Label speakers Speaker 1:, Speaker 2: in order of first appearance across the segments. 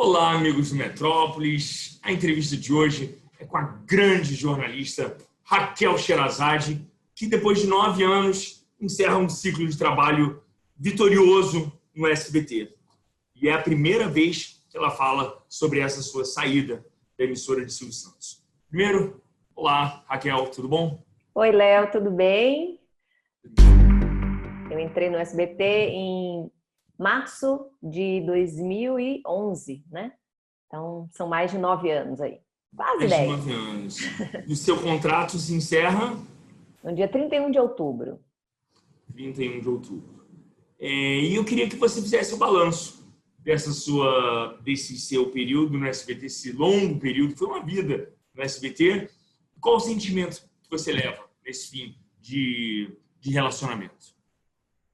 Speaker 1: Olá, amigos do Metrópolis. A entrevista de hoje é com a grande jornalista Raquel Sherazade, que depois de 9 anos encerra um ciclo de trabalho vitorioso no SBT. E é a primeira vez que ela fala sobre essa sua saída da emissora de Silvio Santos. Primeiro, olá, Raquel, tudo bom?
Speaker 2: Oi, Léo, tudo bem? Eu entrei no SBT em março de 2011, né? Então, são mais de 9 anos aí. Quase
Speaker 1: Mais de
Speaker 2: 10.
Speaker 1: 9 anos. E o seu contrato se encerra
Speaker 2: No dia 31 de outubro.
Speaker 1: 31 de outubro. E eu queria que você fizesse o balanço desse seu período no SBT, esse longo período, foi uma vida no SBT. Qual o sentimento que você leva nesse fim de relacionamento?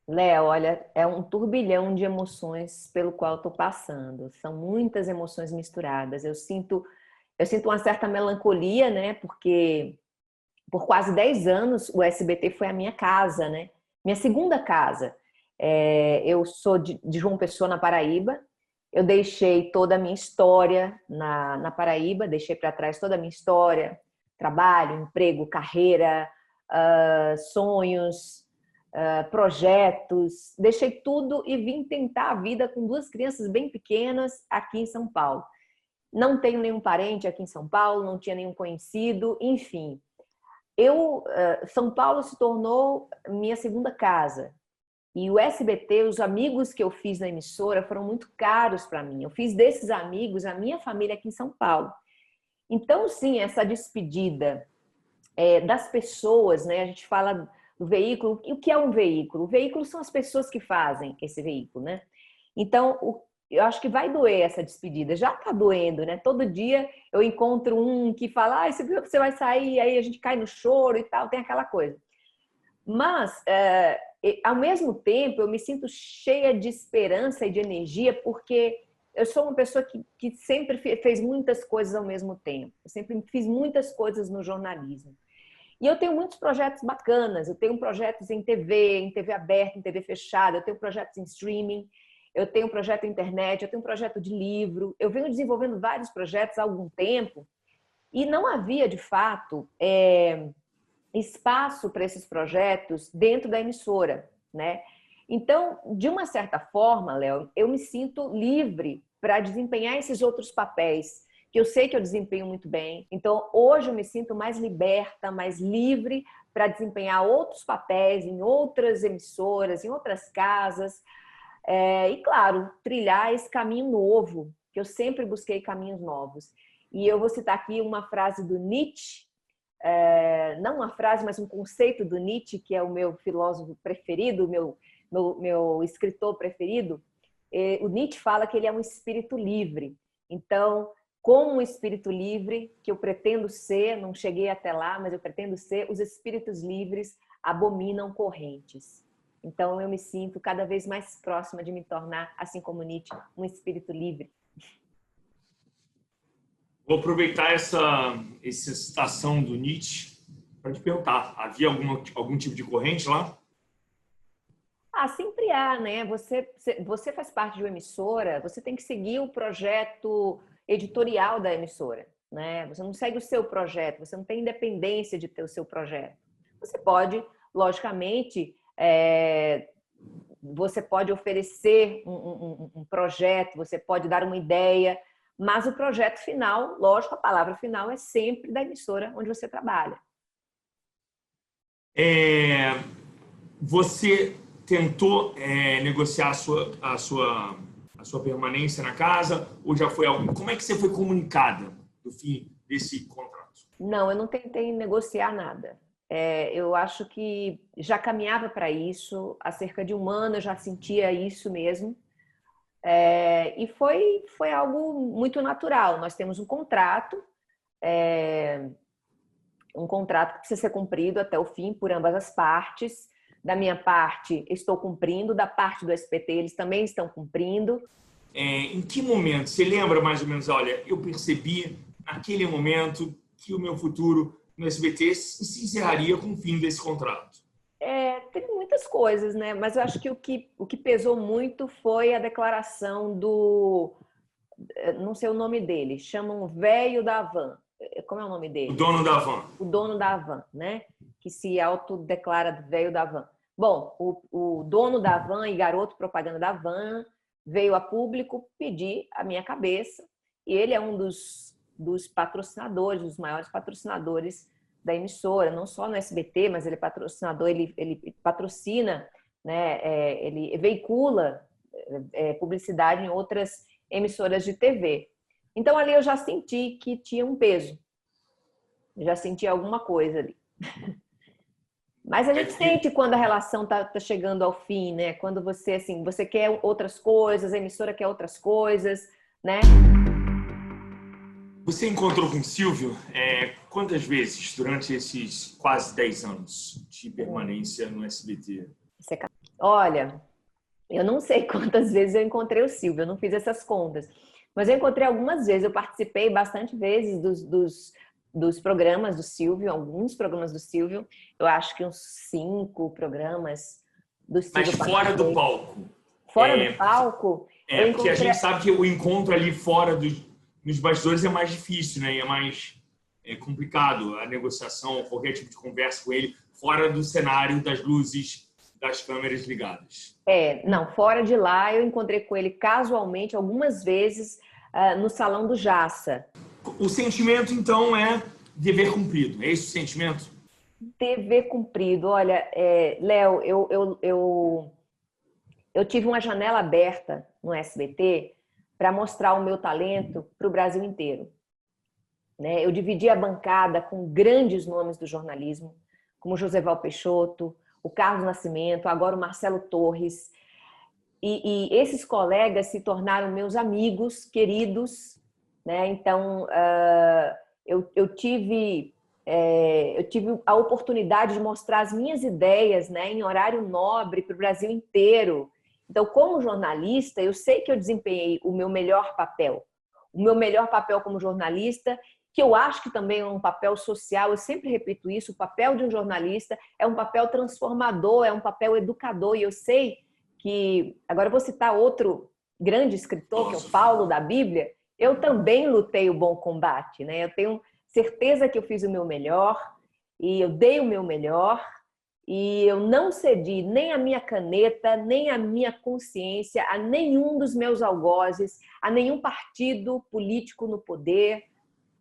Speaker 2: Léo, olha, é um turbilhão de emoções pelo qual eu estou passando. São muitas emoções misturadas. Eu sinto uma certa melancolia, né? Porque por quase 10 anos o SBT foi a minha casa, né? Minha segunda casa. Eu sou de João Pessoa, na Paraíba. Eu deixei toda a minha história na Paraíba, deixei para trás toda a minha história, trabalho, emprego, carreira, sonhos, projetos. Deixei tudo e vim tentar a vida com 2 crianças bem pequenas aqui em São Paulo. Não tenho nenhum parente aqui em São Paulo, não tinha nenhum conhecido, enfim. São Paulo se tornou minha segunda casa. E o SBT, os amigos que eu fiz na emissora foram muito caros para mim. Eu fiz desses amigos a minha família aqui em São Paulo. Então, sim, essa despedida das pessoas, né? A gente fala do veículo. E o que é um veículo? O veículo são as pessoas que fazem esse veículo, né? Então, eu acho que vai doer essa despedida. Já está doendo, né? Todo dia eu encontro um que fala, você vai sair, aí a gente cai no choro e tal, tem aquela coisa. Mas, ao mesmo tempo, eu me sinto cheia de esperança e de energia, porque eu sou uma pessoa que sempre fez muitas coisas ao mesmo tempo. Eu sempre fiz muitas coisas no jornalismo. E eu tenho muitos projetos bacanas. Eu tenho projetos em TV aberta, em TV fechada. Eu tenho projetos em streaming. Eu tenho um projeto na internet. Eu tenho um projeto de livro. Eu venho desenvolvendo vários projetos há algum tempo. E não havia, de fato, espaço para esses projetos dentro da emissora, né? Então, de uma certa forma, Léo, eu me sinto livre para desempenhar esses outros papéis que eu sei que eu desempenho muito bem. Então, hoje eu me sinto mais liberta, mais livre para desempenhar outros papéis em outras emissoras, em outras casas. E, claro, trilhar esse caminho novo, que eu sempre busquei caminhos novos. E eu vou citar aqui uma frase do Nietzsche, não uma frase, mas um conceito do Nietzsche, que é o meu filósofo preferido, meu escritor preferido. O Nietzsche fala que ele é um espírito livre. Então, como um espírito livre, que eu pretendo ser, não cheguei até lá, mas eu pretendo ser, os espíritos livres abominam correntes. Então, eu me sinto cada vez mais próxima de me tornar, assim como Nietzsche, um espírito livre.
Speaker 1: Vou aproveitar essa citação do Nietzsche para te perguntar, havia algum tipo de corrente lá?
Speaker 2: Sempre há, né? Você faz parte de uma emissora, você tem que seguir o projeto editorial da emissora, né? Você não segue o seu projeto, você não tem independência de ter o seu projeto. Você pode, logicamente, você pode oferecer um projeto, você pode dar uma ideia, mas o projeto final, lógico, a palavra final é sempre da emissora onde você trabalha.
Speaker 1: Você tentou negociar a sua permanência na casa ou já foi algo? Como é que você foi comunicada do fim desse contrato?
Speaker 2: Não, eu não tentei negociar nada. Eu acho que já caminhava para isso, há cerca de 1 ano eu já sentia isso mesmo. E foi algo muito natural. Nós temos um contrato que precisa ser cumprido até o fim por ambas as partes. Da minha parte, estou cumprindo, da parte do SBT, eles também estão cumprindo.
Speaker 1: Em que momento? Você lembra mais ou menos, olha, eu percebi naquele momento que o meu futuro no SBT se encerraria com o fim desse contrato?
Speaker 2: Tem muitas coisas, né? Mas eu acho que o que pesou muito foi a declaração não sei o nome dele, chamam o velho da van. Como é o nome dele?
Speaker 1: O dono da van.
Speaker 2: O dono da van, né? Que se autodeclara velho da van. Bom, o dono da van e garoto propaganda da van veio a público pedir a minha cabeça, e ele é um dos patrocinadores, dos maiores patrocinadores da emissora, não só no SBT, mas ele é patrocinador, ele patrocina, né? Ele veicula publicidade em outras emissoras de TV. Então ali eu já senti que tinha um peso, eu já senti alguma coisa ali. Mas a gente sente quando a relação tá chegando ao fim, né? Quando você, assim, você quer outras coisas, a emissora quer outras coisas, né?
Speaker 1: Você encontrou com o Silvio quantas vezes durante esses quase 10 anos de permanência no SBT?
Speaker 2: Olha, eu não sei quantas vezes eu encontrei o Silvio, eu não fiz essas contas. Mas eu encontrei algumas vezes, eu participei bastante vezes dos programas do Silvio, alguns programas do Silvio, eu acho que uns 5 programas do Silvio.
Speaker 1: Mas fora do palco?
Speaker 2: Fora do palco?
Speaker 1: Porque a gente sabe que o encontro ali fora nos bastidores é mais difícil, né? E é mais complicado a negociação, qualquer tipo de conversa com ele, fora do cenário das luzes, das câmeras ligadas.
Speaker 2: Não, fora de lá eu encontrei com ele casualmente algumas vezes no Salão do Jassa.
Speaker 1: O sentimento, então, é dever cumprido. É esse o sentimento?
Speaker 2: Dever cumprido. Olha, Léo, eu tive uma janela aberta no SBT para mostrar o meu talento para o Brasil inteiro. Né? Eu dividi a bancada com grandes nomes do jornalismo, como Joseval Peixoto, o Carlos Nascimento, agora o Marcelo Torres. E esses colegas se tornaram meus amigos queridos, né? Então, eu tive a oportunidade de mostrar as minhas ideias, né, em horário nobre para o Brasil inteiro. Então, como jornalista, eu sei que eu desempenhei o meu melhor papel. O meu melhor papel como jornalista, que eu acho que também é um papel social, eu sempre repito isso, o papel de um jornalista é um papel transformador, é um papel educador, e eu sei que, agora eu vou citar outro grande escritor, que é o Paulo da Bíblia, eu também lutei o bom combate, né? Eu tenho certeza que eu fiz o meu melhor, e eu dei o meu melhor, e eu não cedi nem a minha caneta, nem a minha consciência, a nenhum dos meus algozes, a nenhum partido político no poder.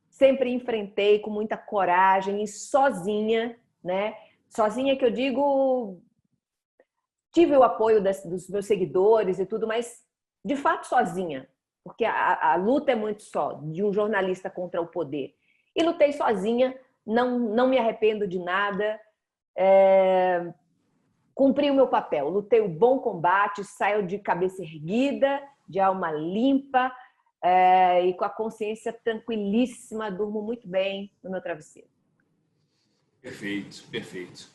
Speaker 2: Sempre enfrentei com muita coragem e sozinha, né? Sozinha que eu digo, tive o apoio dos meus seguidores e tudo, mas de fato sozinha, porque a luta é muito só, de um jornalista contra o poder. E lutei sozinha, não me arrependo de nada, cumpri o meu papel, lutei o bom combate, saio de cabeça erguida, de alma limpa, e com a consciência tranquilíssima, durmo muito bem no meu travesseiro.
Speaker 1: Perfeito, perfeito.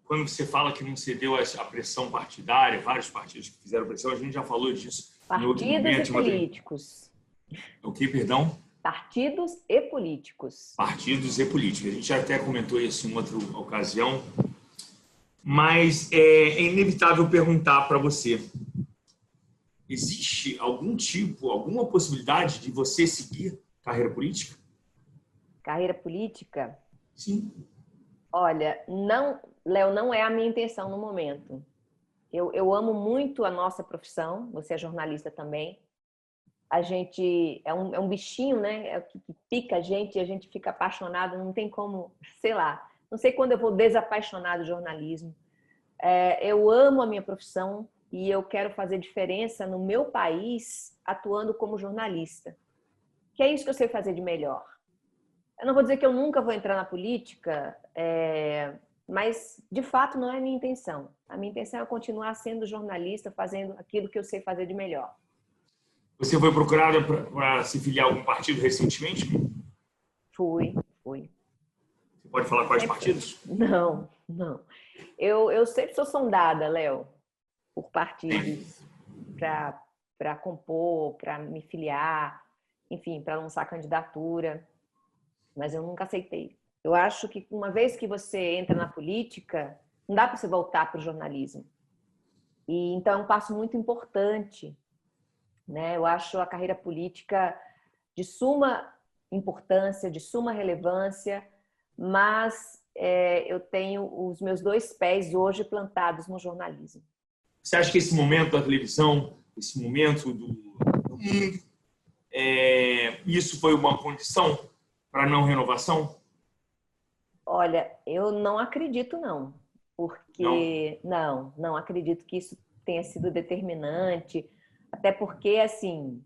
Speaker 1: Quando você fala que não cedeu à pressão partidária, vários partidos que fizeram pressão, a gente já falou disso.
Speaker 2: Partidos e políticos.
Speaker 1: O que, perdão?
Speaker 2: Partidos e políticos.
Speaker 1: Partidos e políticos. A gente já até comentou isso em outra ocasião. Mas é inevitável perguntar para você. Existe alguma possibilidade de você seguir carreira política?
Speaker 2: Carreira política?
Speaker 1: Sim.
Speaker 2: Olha, não, Léo, não é a minha intenção no momento. Eu amo muito a nossa profissão, você é jornalista também. A gente é um bichinho, né? Que pica a gente e a gente fica apaixonado, não tem como, sei lá, não sei quando eu vou desapaixonar do jornalismo. Eu amo a minha profissão e eu quero fazer diferença no meu país atuando como jornalista. Que é isso que eu sei fazer de melhor. Eu não vou dizer que eu nunca vou entrar na política, mas de fato não é a minha intenção. A minha intenção é continuar sendo jornalista, fazendo aquilo que eu sei fazer de melhor.
Speaker 1: Você foi procurada para se filiar a algum partido recentemente?
Speaker 2: Fui.
Speaker 1: Você pode falar quais partidos?
Speaker 2: Não. Eu sempre sou sondada, Léo, por partidos para compor, para me filiar, enfim, para lançar candidatura, mas eu nunca aceitei. Eu acho que uma vez que você entra na política, não dá para você voltar para o jornalismo. E então é um passo muito importante. né? Eu acho a carreira política de suma importância, de suma relevância, mas eu tenho os meus 2 pés hoje plantados no jornalismo.
Speaker 1: Você acha que esse momento da televisão, esse momento do mundo, isso foi uma condição para a não renovação?
Speaker 2: Olha, eu não acredito não, porque não acredito que isso tenha sido determinante, até porque assim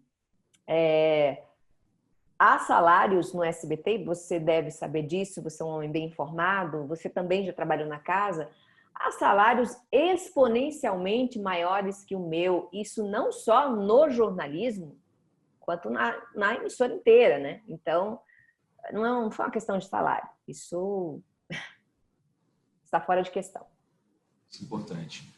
Speaker 2: há salários no SBT, você deve saber disso, você é um homem bem informado, você também já trabalhou na casa, há salários exponencialmente maiores que o meu, isso não só no jornalismo, quanto na emissora inteira, né? Então, não foi uma questão de salário, isso está fora de questão.
Speaker 1: Isso é importante.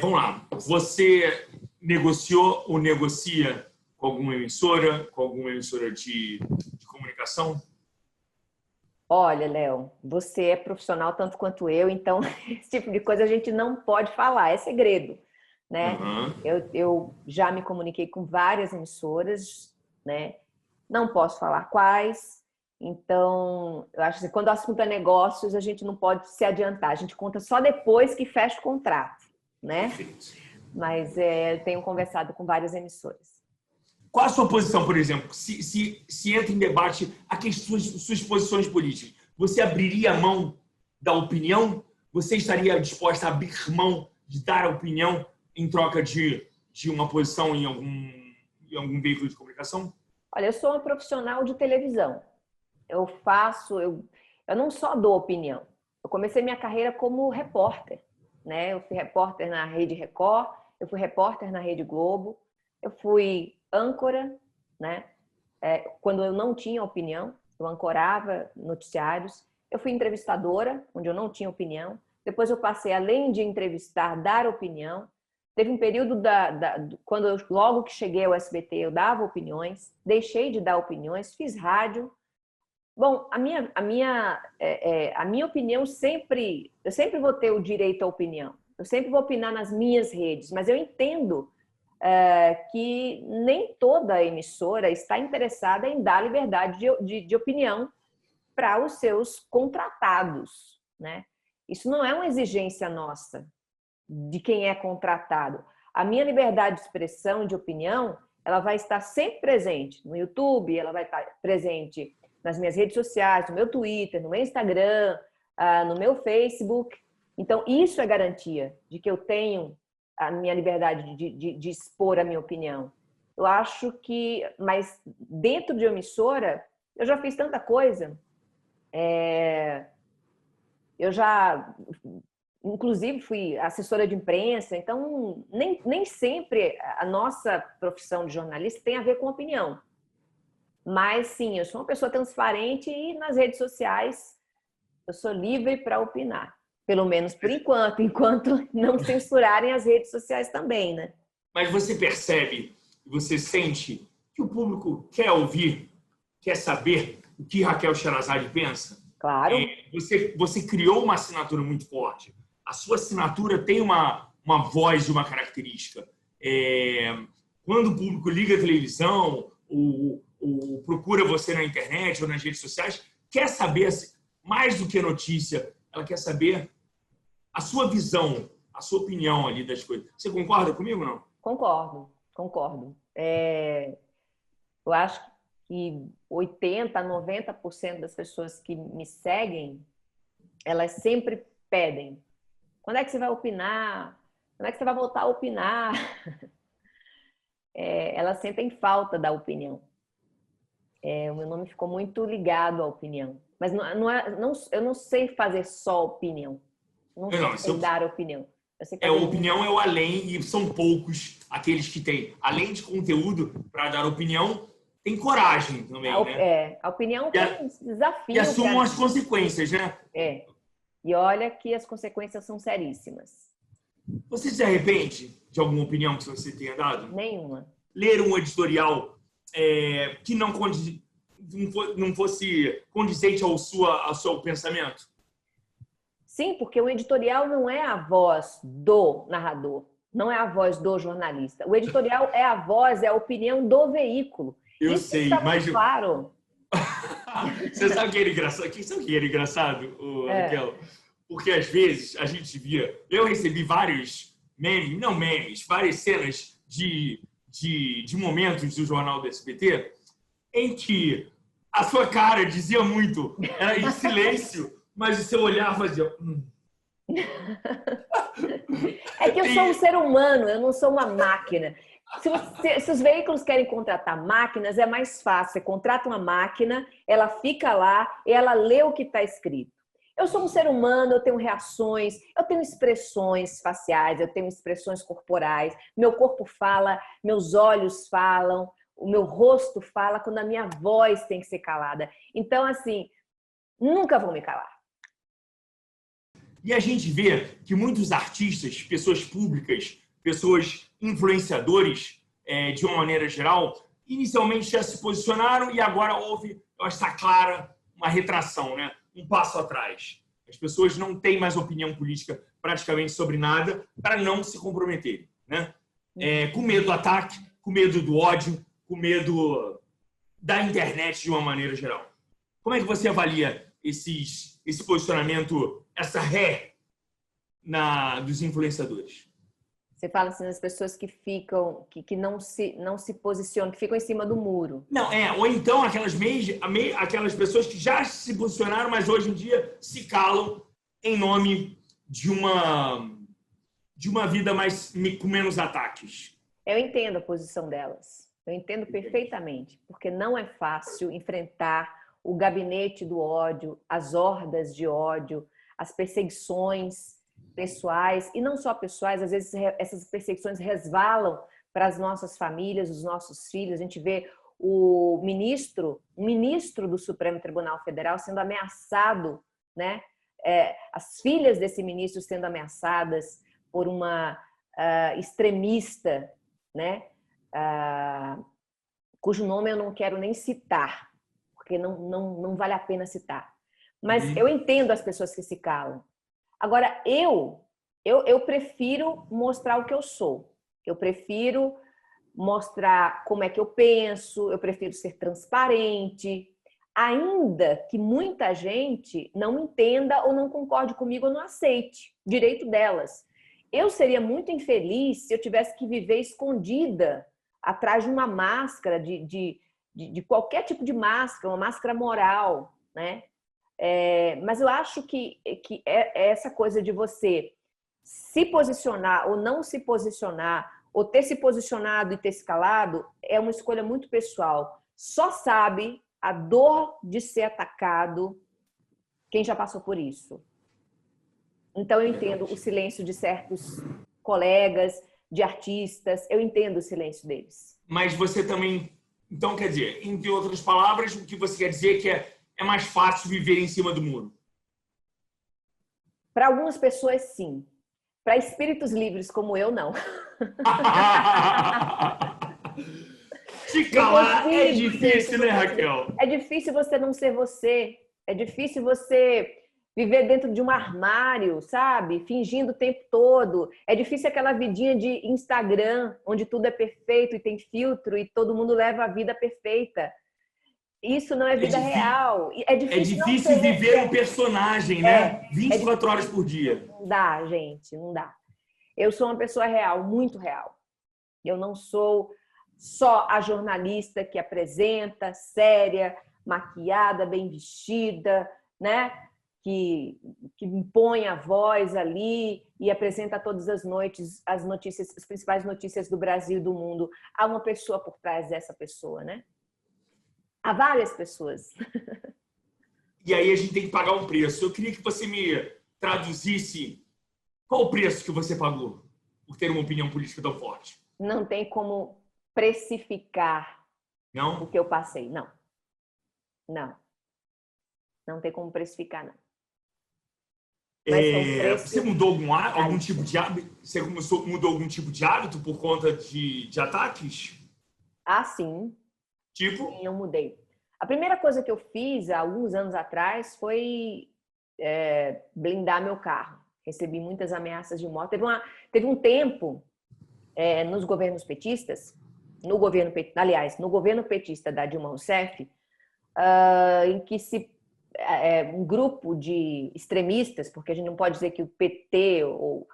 Speaker 1: Vamos lá, você negociou ou negocia com alguma emissora de comunicação?
Speaker 2: Olha, Léo, você é profissional tanto quanto eu, então esse tipo de coisa a gente não pode falar, é segredo, né?
Speaker 1: Uhum.
Speaker 2: Eu já me comuniquei com várias emissoras, né? Não posso falar quais, então eu acho que quando o assunto é negócios, a gente não pode se adiantar, a gente conta só depois que fecha o contrato, né?
Speaker 1: Perfeito.
Speaker 2: Mas eu tenho conversado com várias emissoras.
Speaker 1: Qual a sua posição, por exemplo, se entra em debate suas posições políticas? Você abriria mão da opinião? Você estaria disposta a abrir mão de dar a opinião em troca de uma posição em algum veículo de comunicação?
Speaker 2: Olha, eu sou uma profissional de televisão. Eu não só dou opinião. Eu comecei minha carreira como repórter, né? Eu fui repórter na Rede Record, eu fui repórter na Rede Globo, eu fui âncora, né? Quando eu não tinha opinião, eu ancorava noticiários. Eu fui entrevistadora, onde eu não tinha opinião. Depois eu passei, além de entrevistar, dar opinião. Teve um período quando logo que cheguei ao SBT, eu dava opiniões, deixei de dar opiniões, fiz rádio. Bom, a minha opinião eu sempre vou ter o direito à opinião. Eu sempre vou opinar nas minhas redes, mas eu entendo que nem toda emissora está interessada em dar liberdade de opinião para os seus contratados, né? Isso não é uma exigência nossa, de quem é contratado. A minha liberdade de expressão e de opinião, ela vai estar sempre presente no YouTube, ela vai estar presente nas minhas redes sociais, no meu Twitter, no meu Instagram, no meu Facebook. Então, isso é garantia de que eu tenho a minha liberdade de expor a minha opinião. Eu acho que, mas dentro de uma emissora, eu já fiz tanta coisa. Eu já, inclusive, fui assessora de imprensa, então nem sempre a nossa profissão de jornalista tem a ver com opinião. Mas, sim, eu sou uma pessoa transparente e nas redes sociais eu sou livre para opinar. Pelo menos por enquanto não censurarem as redes sociais também, né?
Speaker 1: Mas você percebe, você sente que o público quer ouvir, quer saber o que Raquel Sherazade pensa?
Speaker 2: Claro.
Speaker 1: Você criou uma assinatura muito forte. A sua assinatura tem uma voz e uma característica. Quando o público liga a televisão ou procura você na internet ou nas redes sociais, quer saber, mais do que notícia, ela quer saber a sua visão, a sua opinião ali das coisas. Você concorda comigo ou não?
Speaker 2: Concordo. Eu acho que 80%, 90% das pessoas que me seguem, elas sempre pedem: quando é que você vai opinar? Quando é que você vai voltar a opinar? Elas sentem falta da opinião. O meu nome ficou muito ligado à opinião. Mas eu não sei fazer só opinião. Não sei dar opinião.
Speaker 1: Opinião é o além, e são poucos aqueles que têm, além de conteúdo para dar opinião, tem coragem também, né?
Speaker 2: A opinião tem desafio.
Speaker 1: E assumam as consequências, né?
Speaker 2: E olha que as consequências são seríssimas.
Speaker 1: Você se arrepende de alguma opinião que você tenha dado?
Speaker 2: Nenhuma.
Speaker 1: Ler um editorial que não fosse condizente ao seu pensamento?
Speaker 2: Sim, porque o editorial não é a voz do narrador, não é a voz do jornalista. O editorial é a voz, é a opinião do veículo.
Speaker 1: Eu
Speaker 2: Isso
Speaker 1: sei,
Speaker 2: está
Speaker 1: mas...
Speaker 2: muito claro.
Speaker 1: Você sabe o que era engraçado? Sabe o que era engraçado, Raquel? Porque às vezes a gente via... Eu recebi vários memes, não memes, várias cenas de momentos do Jornal do SBT em que a sua cara dizia muito, era em silêncio, mas o seu olhar fazia...
Speaker 2: É que eu sou um ser humano, eu não sou uma máquina. Se os veículos querem contratar máquinas, é mais fácil. Você contrata uma máquina, ela fica lá e ela lê o que está escrito. Eu sou um ser humano, eu tenho reações, eu tenho expressões faciais, eu tenho expressões corporais. Meu corpo fala, meus olhos falam, o meu rosto fala quando a minha voz tem que ser calada. Então, assim, nunca vou me calar.
Speaker 1: E a gente vê que muitos artistas, pessoas públicas, pessoas influenciadores, de uma maneira geral, inicialmente já se posicionaram e agora houve, eu acho que está clara, uma retração, né? Um passo atrás. As pessoas não têm mais opinião política praticamente sobre nada para não se comprometerem, né? Com medo do ataque, com medo do ódio, com medo da internet de uma maneira geral. Como é que você avalia esse posicionamento, essa dos influenciadores?
Speaker 2: Você fala assim, das pessoas que ficam, que não se posicionam, que ficam em cima do muro.
Speaker 1: Não, ou então aquelas pessoas que já se posicionaram, mas hoje em dia se calam em nome de uma vida com menos ataques.
Speaker 2: Eu entendo a posição delas. Eu entendo perfeitamente, porque não é fácil enfrentar o gabinete do ódio, as hordas de ódio, as perseguições pessoais, e não só pessoais, às vezes essas perseguições resvalam para as nossas famílias, os nossos filhos. A gente vê o ministro do Supremo Tribunal Federal sendo ameaçado, né? As filhas desse ministro sendo ameaçadas por uma extremista, né? Cujo nome eu não quero nem citar, porque não vale a pena citar. Mas eu entendo as pessoas que se calam. Agora, eu prefiro mostrar o que eu sou. Eu prefiro mostrar como é que eu penso, eu prefiro ser transparente, ainda que muita gente não entenda ou não concorde comigo ou não aceite, direito delas. Eu seria muito infeliz se eu tivesse que viver escondida atrás de uma máscara, de qualquer tipo de máscara, uma máscara moral, né? Mas eu acho que é essa coisa de você se posicionar ou não se posicionar, ou ter se posicionado e ter se calado, é uma escolha muito pessoal. Só sabe a dor de ser atacado quem já passou por isso. Então eu entendo o silêncio de certos colegas, de artistas, eu entendo o silêncio deles.
Speaker 1: Mas você também... Então, quer dizer, entre outras palavras, o que você quer dizer é que é mais fácil viver em cima do muro?
Speaker 2: Para algumas pessoas, sim. Para espíritos livres como eu, não.
Speaker 1: Te calar é difícil, né, Raquel?
Speaker 2: É difícil você não ser você. É difícil você viver dentro de um armário, sabe? Fingindo o tempo todo. É difícil aquela vidinha de Instagram, onde tudo é perfeito e tem filtro e todo mundo leva a vida perfeita. Isso não é vida real. É
Speaker 1: difícil viver um personagem, né? 24 horas por dia.
Speaker 2: Não dá, gente, não dá. Eu sou uma pessoa real, muito real. Eu não sou só a jornalista que apresenta, séria, maquiada, bem vestida, né? Que impõe a voz ali e apresenta todas as noites as notícias, as principais notícias do Brasil e do mundo. Há uma pessoa por trás dessa pessoa, né? Há várias pessoas.
Speaker 1: E aí a gente tem que pagar um preço. Eu queria que você me traduzisse qual o preço que você pagou por ter uma opinião política tão forte.
Speaker 2: Não tem como precificar o que eu passei. Não. Não tem como precificar, não. Mas
Speaker 1: você mudou algum tipo de hábito? Você mudou algum tipo de hábito por conta de ataques?
Speaker 2: Ah, sim.
Speaker 1: Tipo?
Speaker 2: Sim, eu mudei. A primeira coisa que eu fiz há alguns anos atrás foi blindar meu carro. Recebi muitas ameaças de morte. Teve um tempo nos governos petistas, no governo petista da Dilma Rousseff, em que um grupo de extremistas, porque a gente não pode dizer que o PT ou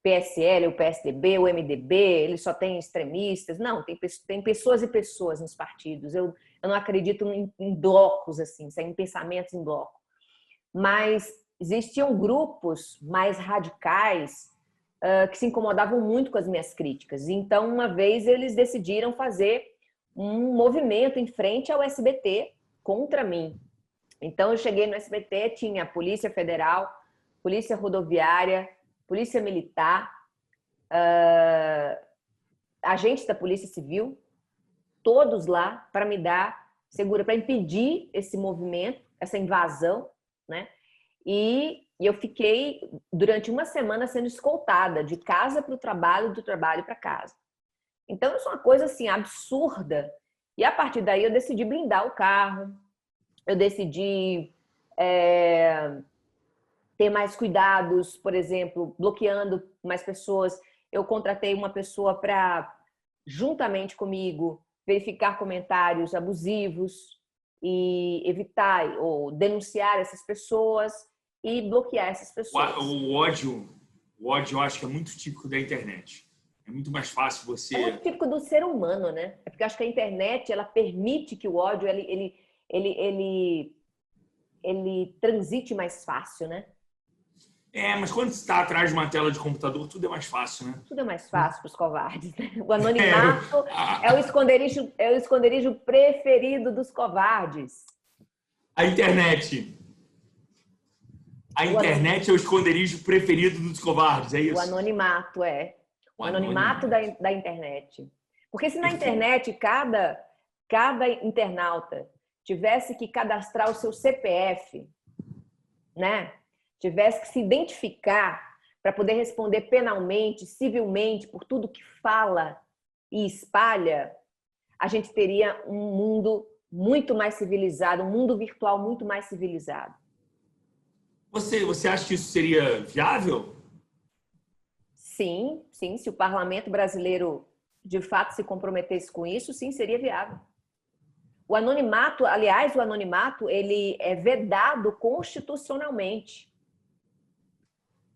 Speaker 2: PSL, o PSDB, o MDB, eles só têm extremistas. Não, tem pessoas e pessoas nos partidos. Eu não acredito em blocos, assim, em pensamentos em bloco. Mas existiam grupos mais radicais que se incomodavam muito com as minhas críticas. Então, uma vez, eles decidiram fazer um movimento em frente ao SBT contra mim. Então, eu cheguei no SBT, tinha Polícia Federal, Polícia Rodoviária, Polícia Militar, agentes da Polícia Civil, todos lá para me dar segurança, para impedir esse movimento, essa invasão, né? E eu fiquei durante uma semana sendo escoltada de casa para o trabalho, do trabalho para casa. Então, isso é uma coisa assim absurda. E a partir daí eu decidi blindar o carro, eu decidi ter mais cuidados, por exemplo, bloqueando mais pessoas. Eu contratei uma pessoa para, juntamente comigo, verificar comentários abusivos e evitar ou denunciar essas pessoas e bloquear essas pessoas.
Speaker 1: O ódio, eu acho que é muito típico da internet. É muito mais fácil você...
Speaker 2: É muito típico do ser humano, né? É porque eu acho que a internet, ela permite que o ódio, ele transite mais fácil, né?
Speaker 1: Mas quando você está atrás de uma tela de computador, tudo é mais fácil, né?
Speaker 2: Tudo é mais fácil para os covardes, né? O anonimato é o esconderijo preferido dos covardes.
Speaker 1: A internet é o esconderijo preferido dos covardes, é isso?
Speaker 2: O anonimato, O anonimato da internet. Porque se na internet cada internauta tivesse que cadastrar o seu CPF, né? Tivesse que se identificar para poder responder penalmente, civilmente, por tudo que fala e espalha, a gente teria um mundo muito mais civilizado, um mundo virtual muito mais civilizado.
Speaker 1: Você acha que isso seria viável?
Speaker 2: Sim, se o parlamento brasileiro de fato se comprometesse com isso, sim, seria viável. O anonimato, aliás, ele é vedado constitucionalmente.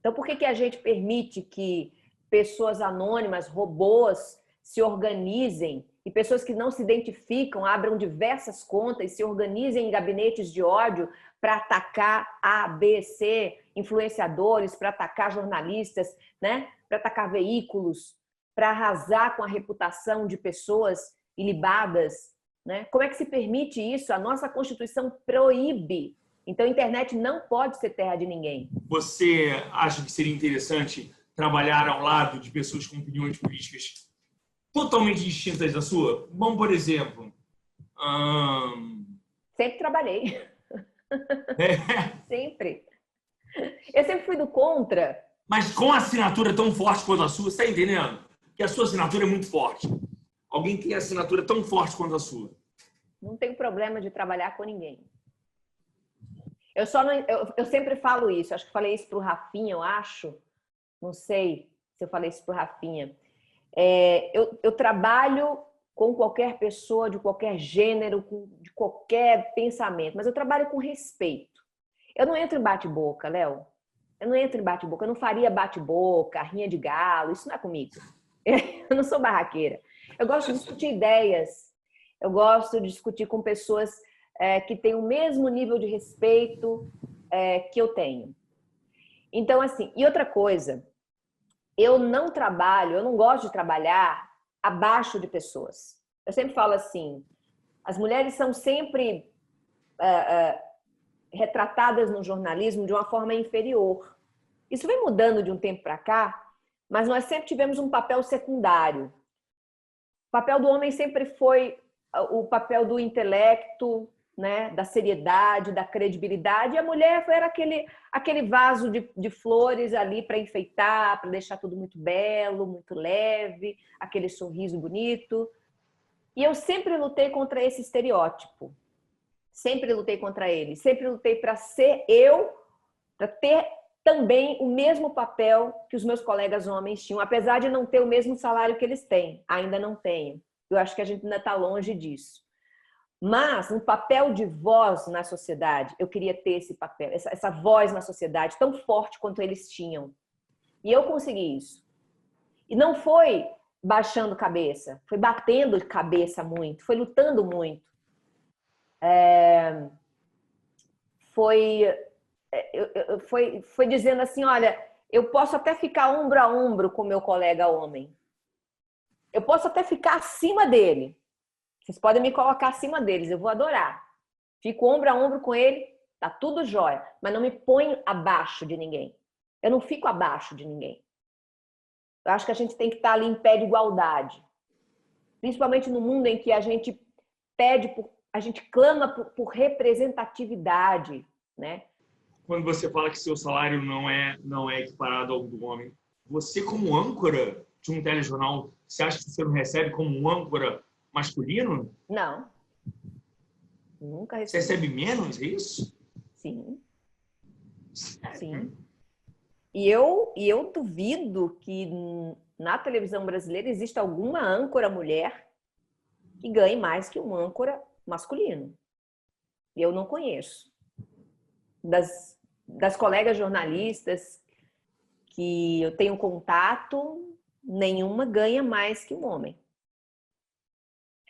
Speaker 2: Então, por que a gente permite que pessoas anônimas, robôs, se organizem e pessoas que não se identificam abram diversas contas e se organizem em gabinetes de ódio para atacar A, B, C, influenciadores, para atacar jornalistas, né? Para atacar veículos, para arrasar com a reputação de pessoas ilibadas, né? Como é que se permite isso? A nossa Constituição proíbe. Então, a internet não pode ser terra de ninguém.
Speaker 1: Você acha que seria interessante trabalhar ao lado de pessoas com opiniões políticas totalmente distintas da sua? Bom, por exemplo...
Speaker 2: Sempre trabalhei. Sempre. Eu sempre fui do contra.
Speaker 1: Mas com a assinatura tão forte quanto a sua, você está entendendo? Que a sua assinatura é muito forte. Alguém tem a assinatura tão forte quanto a sua.
Speaker 2: Não tenho problema de trabalhar com ninguém. Eu sempre falo isso. Acho que falei isso para o Rafinha, eu acho. Não sei se eu falei isso para o Rafinha. Eu trabalho com qualquer pessoa, de qualquer gênero, de qualquer pensamento, mas eu trabalho com respeito. Eu não entro em bate-boca, Léo. Eu não entro em bate-boca. Eu não faria bate-boca, rinha de galo. Isso não é comigo. Eu não sou barraqueira. Eu gosto de discutir ideias. Eu gosto de discutir com pessoas que têm o mesmo nível de respeito que eu tenho. Então, assim, e outra coisa, eu não gosto de trabalhar abaixo de pessoas. Eu sempre falo assim, as mulheres são sempre retratadas no jornalismo de uma forma inferior. Isso vem mudando de um tempo para cá, mas nós sempre tivemos um papel secundário. O papel do homem sempre foi o papel do intelecto, né, da seriedade, da credibilidade, e a mulher era aquele vaso de flores ali para enfeitar, para deixar tudo muito belo, muito leve, aquele sorriso bonito. E eu sempre lutei contra esse estereótipo. Sempre lutei contra ele. Sempre lutei para ser eu, para ter também o mesmo papel que os meus colegas homens tinham, apesar de não ter o mesmo salário que eles têm. Ainda não tenho. Eu acho que a gente ainda está longe disso. Mas um papel de voz na sociedade, eu queria ter esse papel, essa voz na sociedade tão forte quanto eles tinham. E eu consegui isso. E não foi baixando cabeça, foi batendo cabeça muito, foi lutando muito. Foi dizendo assim, olha, eu posso até ficar ombro a ombro com meu colega homem. Eu posso até ficar acima dele. Vocês podem me colocar acima deles, eu vou adorar. Fico ombro a ombro com ele, tá tudo jóia. Mas não me ponho abaixo de ninguém. Eu não fico abaixo de ninguém. Eu acho que a gente tem que estar ali em pé de igualdade. Principalmente no mundo em que a gente a gente clama por representatividade, né?
Speaker 1: Quando você fala que seu salário não é equiparado ao do homem, você como âncora de um telejornal, você acha que você não recebe como um âncora masculino?
Speaker 2: Não. Nunca recebi.
Speaker 1: Você recebe menos, é isso?
Speaker 2: Sim. Sim. E eu duvido que na televisão brasileira exista alguma âncora mulher que ganhe mais que um âncora masculino. Eu não conheço. Das colegas jornalistas que eu tenho contato, nenhuma ganha mais que um homem.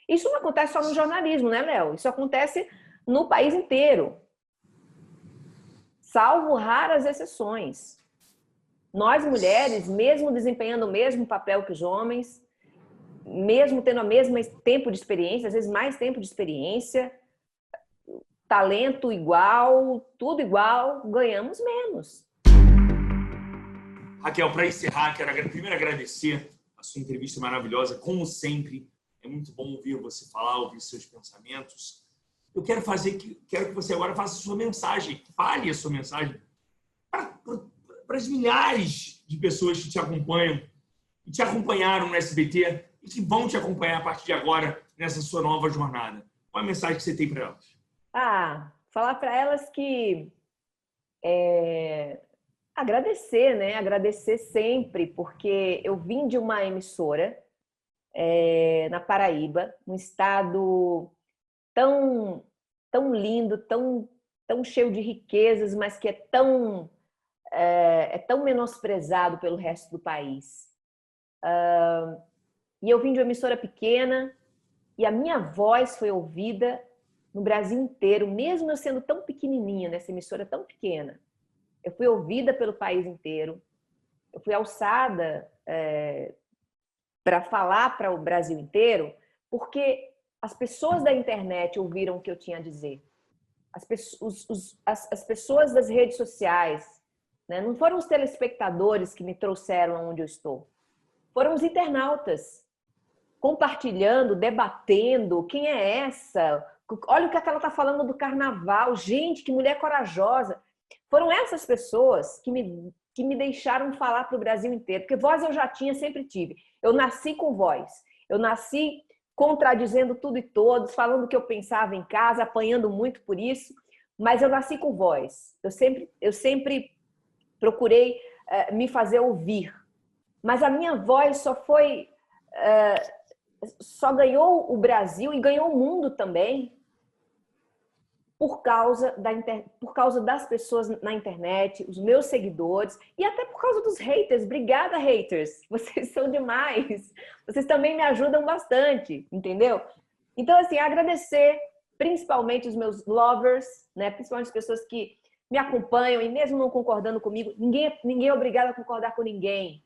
Speaker 2: Isso não acontece só no jornalismo, né, Léo? Isso acontece no país inteiro. Salvo raras exceções. Nós, mulheres, mesmo desempenhando o mesmo papel que os homens, mesmo tendo o mesmo tempo de experiência, às vezes mais tempo de experiência, talento igual, tudo igual, ganhamos menos.
Speaker 1: Raquel, para encerrar, quero primeiro agradecer a sua entrevista maravilhosa, como sempre. É muito bom ouvir você falar, ouvir seus pensamentos. Eu quero que você agora faça a sua mensagem, fale a sua mensagem para as milhares de pessoas que te acompanham e te acompanharam no SBT e que vão te acompanhar a partir de agora nessa sua nova jornada. Qual é a mensagem que você tem para elas?
Speaker 2: Falar para elas que agradecer, né? Agradecer sempre, porque eu vim de uma emissora na Paraíba, um estado tão lindo, tão cheio de riquezas, mas que é tão menosprezado pelo resto do país. E eu vim de uma emissora pequena e a minha voz foi ouvida no Brasil inteiro, mesmo eu sendo tão pequenininha nessa emissora tão pequena. Eu fui ouvida pelo país inteiro. Eu fui alçada para falar para o Brasil inteiro, porque as pessoas da internet ouviram o que eu tinha a dizer. As pessoas das redes sociais, né? Não foram os telespectadores que me trouxeram aonde eu estou. Foram os internautas compartilhando, debatendo. Quem é essa? Olha o que ela está falando do carnaval. Gente, que mulher corajosa. Foram essas pessoas que me deixaram falar para o Brasil inteiro. Porque voz eu já tinha, sempre tive. Eu nasci com voz. Eu nasci contradizendo tudo e todos, falando o que eu pensava em casa, apanhando muito por isso. Mas eu nasci com voz. Eu sempre procurei me fazer ouvir. Mas a minha voz só ganhou o Brasil e ganhou o mundo também por causa das pessoas na internet, os meus seguidores e até por causa dos haters. Obrigada, haters! Vocês são demais! Vocês também me ajudam bastante, entendeu? Então, assim, agradecer principalmente os meus lovers, né? Principalmente as pessoas que me acompanham e mesmo não concordando comigo, ninguém é obrigado a concordar com ninguém.